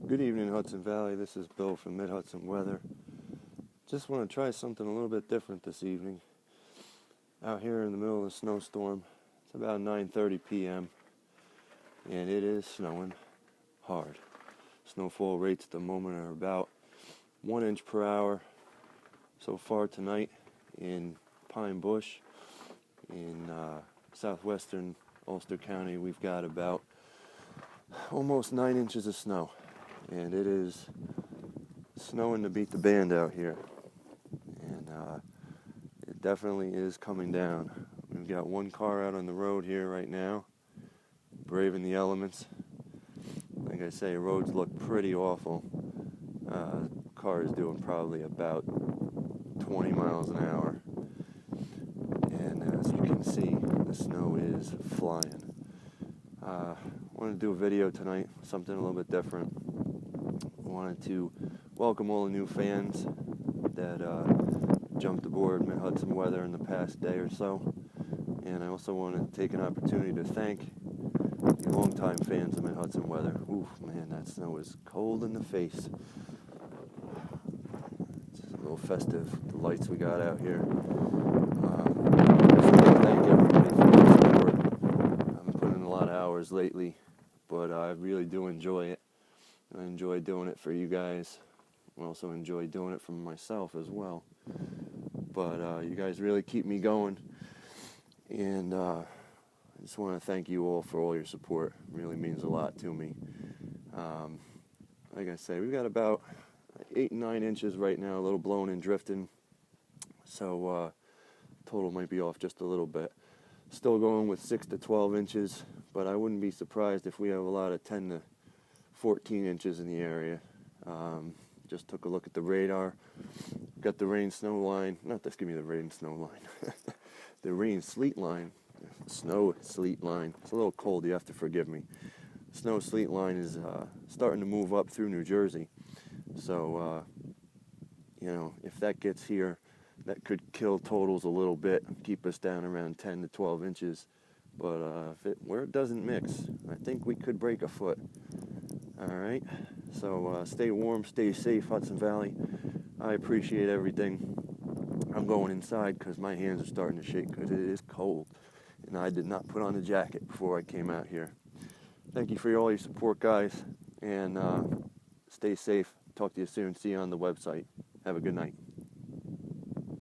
Good evening, Hudson Valley. This is Bill from Mid-Hudson Weather. Just want to try something a little bit different this evening. Out here in the middle of a snowstorm. It's about 9:30 p.m. and it is snowing hard. Snowfall rates at the moment are about 1 inch per hour. So far tonight in Pine Bush, in southwestern Ulster County, we've got about almost 9 inches of snow. And it is snowing to beat the band out here. And it definitely is coming down. We've got one car out on the road here right now, braving the elements. Like I say, roads look pretty awful. Car is doing probably about 20 miles an hour. And as you can see, the snow is flying. I wanted to do a video tonight, something a little bit different. I wanted to welcome all the new fans that jumped aboard Mid-Hudson Weather in the past day or so. And I also want to take an opportunity to thank the longtime fans of Mid-Hudson Weather. Oof, man, that snow is cold in the face. It's a little festive, the lights we got out here. Just want to thank everybody for their support. I've been putting in a lot of hours lately, but I really do enjoy it. I enjoy doing it for you guys. I also enjoy doing it for myself as well. But you guys really keep me going. And I just want to thank you all for all your support. It really means a lot to me. Like I say, we've got about 8 and 9 inches right now, a little blowing and drifting. So total might be off just a little bit. Still going with 6 to 12 inches, but I wouldn't be surprised if we have a lot of 10 to 14 inches in the area. Just took a look at the radar. Got the rain-snow line. Give me the rain-snow line. The rain-sleet line. Snow-sleet line. It's a little cold, you have to forgive me. Snow-sleet line is starting to move up through New Jersey. So, if that gets here, that could kill totals a little bit, keep us down around 10 to 12 inches. But where it doesn't mix, I think we could break a foot. All right, so stay warm, stay safe, Hudson Valley. I appreciate everything. I'm going inside because my hands are starting to shake because it is cold. And I did not put on a jacket before I came out here. Thank you for all your support, guys. And stay safe. Talk to you soon. See you on the website. Have a good night.